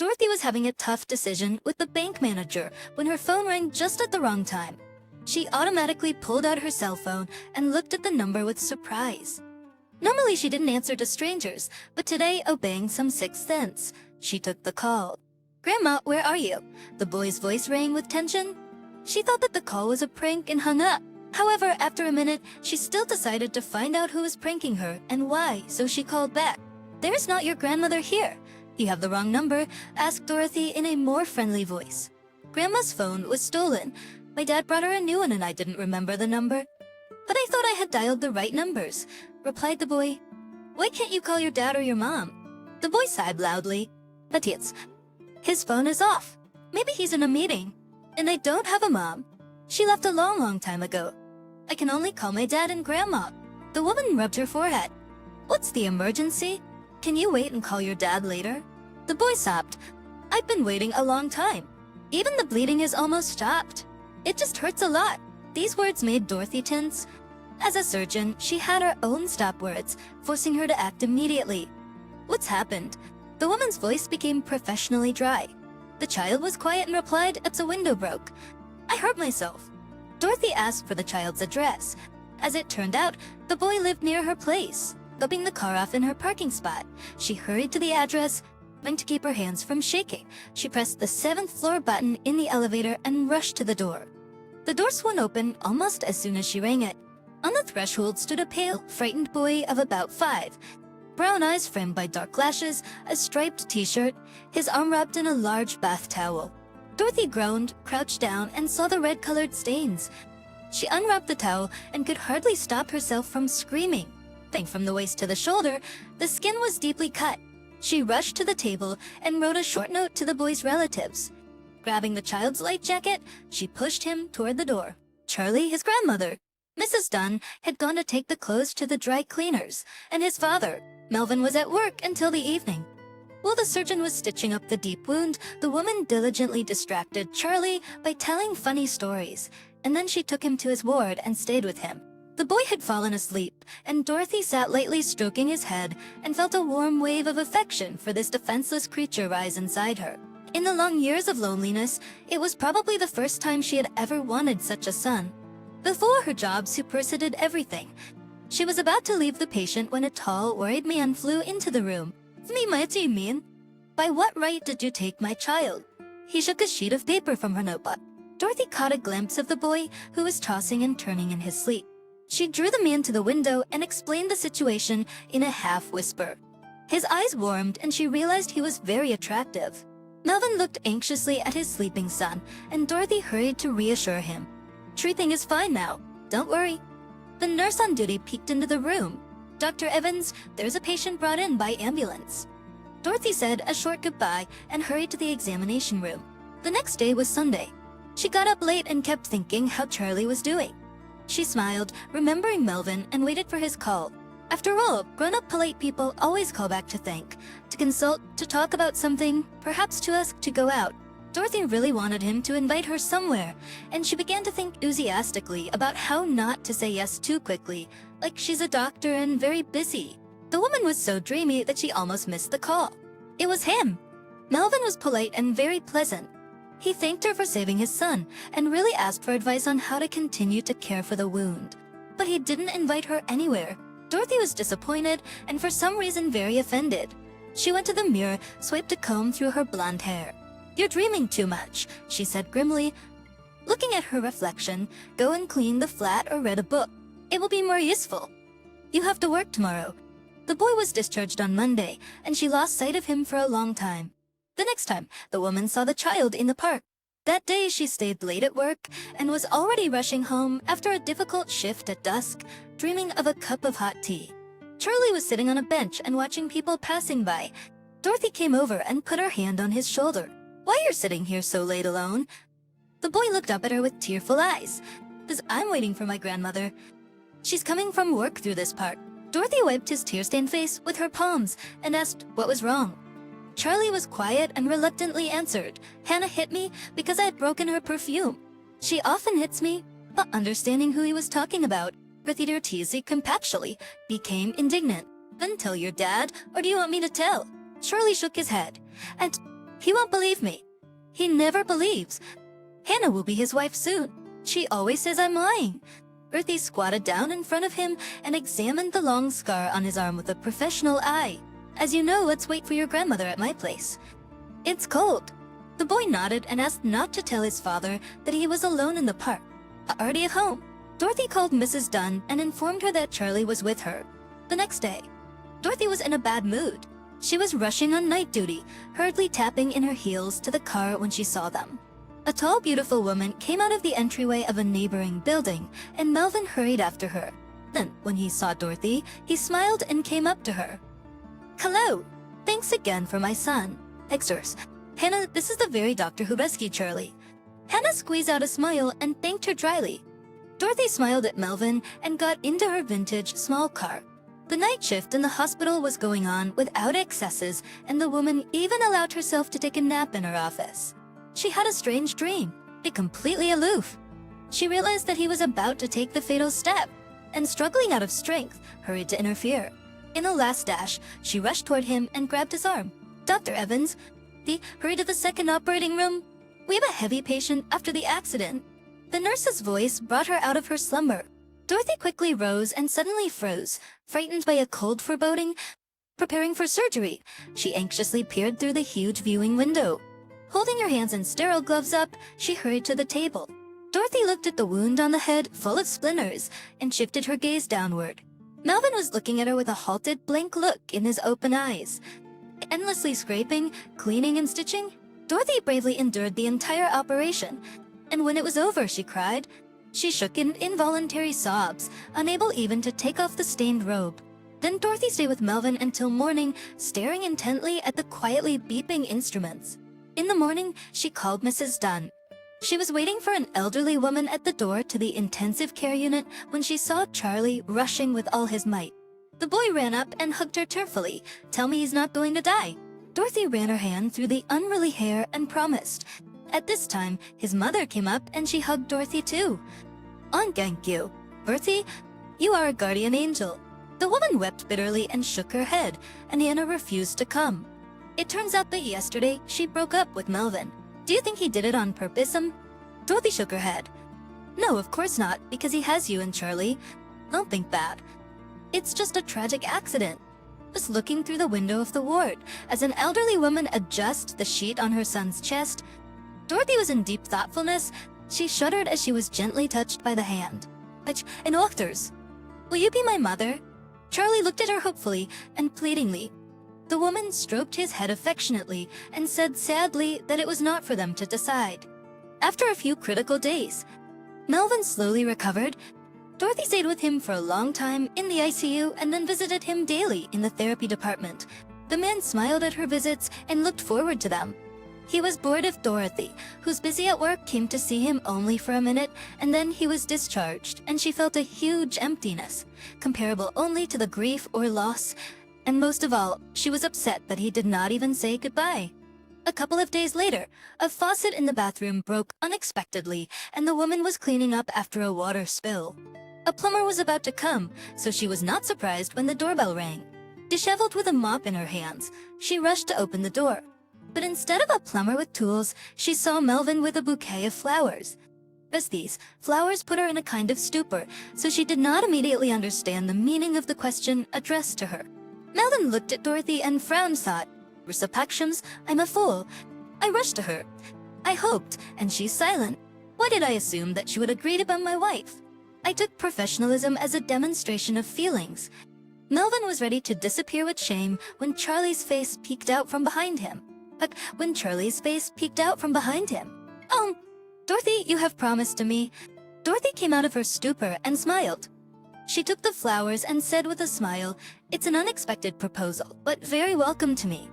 Dorothy was having a tough decision with the bank manager when her phone rang just at the wrong time. She automatically pulled out her cell phone and looked at the number with surprise. Normally she didn't answer to strangers, but today, obeying some sixth sense, she took the call. "Grandma, where are you?" The boy's voice rang with tension. She thought that the call was a prank and hung up. However, after a minute, she still decided to find out who was pranking her and why, so she called back. "There's not your grandmother here. You have the wrong number," asked Dorothy in a more friendly voice. "Grandma's phone was stolen. My dad brought her a new one and I didn't remember the number." "But I thought I had dialed the right numbers," replied the boy. "Why can't you call your dad or your mom?" The boy sighed loudly. "But his phone is off. Maybe he's in a meeting. And I don't have a mom. She left a long time ago. I can only call my dad and grandma." The woman rubbed her forehead. "What's the emergency? Can you wait and call your dad later?" The boy sobbed. "I've been waiting a long time. Even the bleeding is almost stopped. It just hurts a lot." These words made Dorothy tense. As a surgeon, she had her own stop words, forcing her to act immediately. "What's happened?" The woman's voice became professionally dry. The child was quiet and replied, "It's a window broke. I hurt myself." Dorothy asked for the child's address. As it turned out, the boy lived near her place. Dropping the car off in her parking spot, she hurried to the address. Trying to keep her hands from shaking, she pressed the 7th floor button in the elevator and rushed to the door. The door swung open almost as soon as she rang it. On the threshold stood a pale, frightened boy of about 5. Brown eyes framed by dark lashes, a striped t-shirt, his arm wrapped in a large bath towel. Dorothy groaned, crouched down, and saw the red-colored stains. She unwrapped the towel and could hardly stop herself from screaming. From the waist to the shoulder, the skin was deeply cut. She rushed to the table and wrote a short note to the boy's relatives. Grabbing the child's light jacket, she pushed him toward the door. Charlie, his grandmother, Mrs. Dunn, had gone to take the clothes to the dry cleaners, and his father, Melvin, was at work until the evening. While the surgeon was stitching up the deep wound, the woman diligently distracted Charlie by telling funny stories, and then she took him to his ward and stayed with him. The boy had fallen asleep, and Dorothy sat lightly stroking his head and felt a warm wave of affection for this defenseless creature rise inside her. In the long years of loneliness, it was probably the first time she had ever wanted such a son. Before her job superseded everything. She was about to leave the patient when a tall, worried man flew into the room. "Me, what do you mean? By what right did you take my child?" He shook a sheet of paper from her notebook. Dorothy caught a glimpse of the boy, who was tossing and turning in his sleep. She drew the man to the window and explained the situation in a half-whisper. His eyes warmed and she realized he was very attractive. Melvin looked anxiously at his sleeping son, and Dorothy hurried to reassure him. "Everything is fine now. Don't worry." The nurse on duty peeked into the room. "Dr. Evans, there's a patient brought in by ambulance." Dorothy said a short goodbye and hurried to the examination room. The next day was Sunday. She got up late and kept thinking how Charlie was doing. She smiled, remembering Melvin, and waited for his call. After all, grown-up polite people always call back to thank, to consult, to talk about something, perhaps to ask to go out. Dorothy really wanted him to invite her somewhere, and she began to think enthusiastically about how not to say yes too quickly, like she's a doctor and very busy. The woman was so dreamy that she almost missed the call. It was him. Melvin was polite and very pleasant. He thanked her for saving his son, and really asked for advice on how to continue to care for the wound. But he didn't invite her anywhere. Dorothy was disappointed, and for some reason very offended. She went to the mirror, swiped a comb through her blonde hair. "You're dreaming too much," she said grimly. Looking at her reflection, "Go and clean the flat or read a book. It will be more useful. You have to work tomorrow." The boy was discharged on Monday, and she lost sight of him for a long time. The next time, the woman saw the child in the park. That day, she stayed late at work and was already rushing home after a difficult shift at dusk, dreaming of a cup of hot tea. Charlie was sitting on a bench and watching people passing by. Dorothy came over and put her hand on his shoulder. "Why you're sitting here so late alone?" The boy looked up at her with tearful eyes. "I'm waiting for my grandmother. She's coming from work through this park." Dorothy wiped his tear-stained face with her palms and asked what was wrong. Charlie was quiet and reluctantly answered, "Hannah hit me because I had broken her perfume. She often hits me." But understanding who he was talking about, Dorothy teased compassionately, became indignant. "Then tell your dad, or do you want me to tell?" Charlie shook his head. "And He won't believe me. He never believes. Hannah will be his wife soon. She always says I'm lying. Earthy squatted down in front of him and examined the long scar on his arm with a professional eye. As you know, let's wait for your grandmother at my place. It's cold. The boy nodded and asked not to tell his father that he was alone in the park. Already at home, Dorothy called Mrs. Dunn and informed her that Charlie was with her. The next day, Dorothy was in a bad mood. She was rushing on night duty, hurriedly tapping in her heels to the car when she saw them. A tall, beautiful woman came out of the entryway of a neighboring building, and Melvin hurried after her. Then, when he saw Dorothy, he smiled and came up to her. "Hello. Thanks again for my son. Exors. Hannah, this is the very doctor who rescued Charlie." Hannah squeezed out a smile and thanked her dryly. Dorothy smiled at Melvin and got into her vintage small car. The night shift in the hospital was going on without excesses, and the woman even allowed herself to take a nap in her office. She had a strange dream, completely aloof. She realized that he was about to take the fatal step, and struggling out of strength, hurried to interfere. In a last dash, she rushed toward him and grabbed his arm. "Dr. Evans, hurry to the second operating room. We have a heavy patient after the accident." The nurse's voice brought her out of her slumber. Dorothy quickly rose and suddenly froze, frightened by a cold foreboding. Preparing for surgery, she anxiously peered through the huge viewing window. Holding her hands in sterile gloves up, she hurried to the table. Dorothy looked at the wound on the head, full of splinters, and shifted her gaze downward. Melvin was looking at her with a halted, blank look in his open eyes. Endlessly scraping, cleaning, and stitching, Dorothy bravely endured the entire operation. And when it was over, she cried. She shook in involuntary sobs, unable even to take off the stained robe. Then Dorothy stayed with Melvin until morning, staring intently at the quietly beeping instruments. In the morning, she called Mrs. Dunn. She was waiting for an elderly woman at the door to the intensive care unit when she saw Charlie rushing with all his might. The boy ran up and hugged her tearfully. "Tell me he's not going to die." Dorothy ran her hand through the unruly hair and promised. At this time, his mother came up and she hugged Dorothy too. "Thank you. Dorothy, you are a guardian angel." The woman wept bitterly and shook her head, and Hannah refused to come. It turns out that yesterday, she broke up with Melvin. "Do you think he did it on purpose, Dorothy shook her head. "No, of course not, because he has you and Charlie. Don't think that. It's just a tragic accident." Was looking through the window of the ward as an elderly woman adjusted the sheet on her son's chest. Dorothy was in deep thoughtfulness. She shuddered as she was gently touched by the hand. "And doctors, will you be my mother?" Charlie looked at her hopefully and pleadingly. The woman stroked his head affectionately and said sadly that it was not for them to decide. After a few critical days, Melvin slowly recovered. Dorothy stayed with him for a long time in the ICU and then visited him daily in the therapy department. The man smiled at her visits and looked forward to them. He was bored of Dorothy, who's busy at work, came to see him only for a minute, and then he was discharged, and she felt a huge emptiness, comparable only to the grief or loss. And most of all, she was upset that he did not even say goodbye. A couple of days later, a faucet in the bathroom broke unexpectedly, and the woman was cleaning up after a water spill. A plumber was about to come, so she was not surprised when the doorbell rang. Disheveled with a mop in her hands, she rushed to open the door. But instead of a plumber with tools, she saw Melvin with a bouquet of flowers. As these flowers put her in a kind of stupor, so she did not immediately understand the meaning of the question addressed to her. Melvin looked at Dorothy and frowned, thought, "Recepactions, I'm a fool." I rushed to her. I hoped, and she's silent. Why did I assume that she would agree to be my wife? I took professionalism as a demonstration of feelings. Melvin was ready to disappear with shame when Charlie's face peeked out from behind him. But when Charlie's face peeked out from behind him. Dorothy, you have promised to me." Dorothy came out of her stupor and smiled. She took the flowers and said with a smile, "It's an unexpected proposal, but very welcome to me.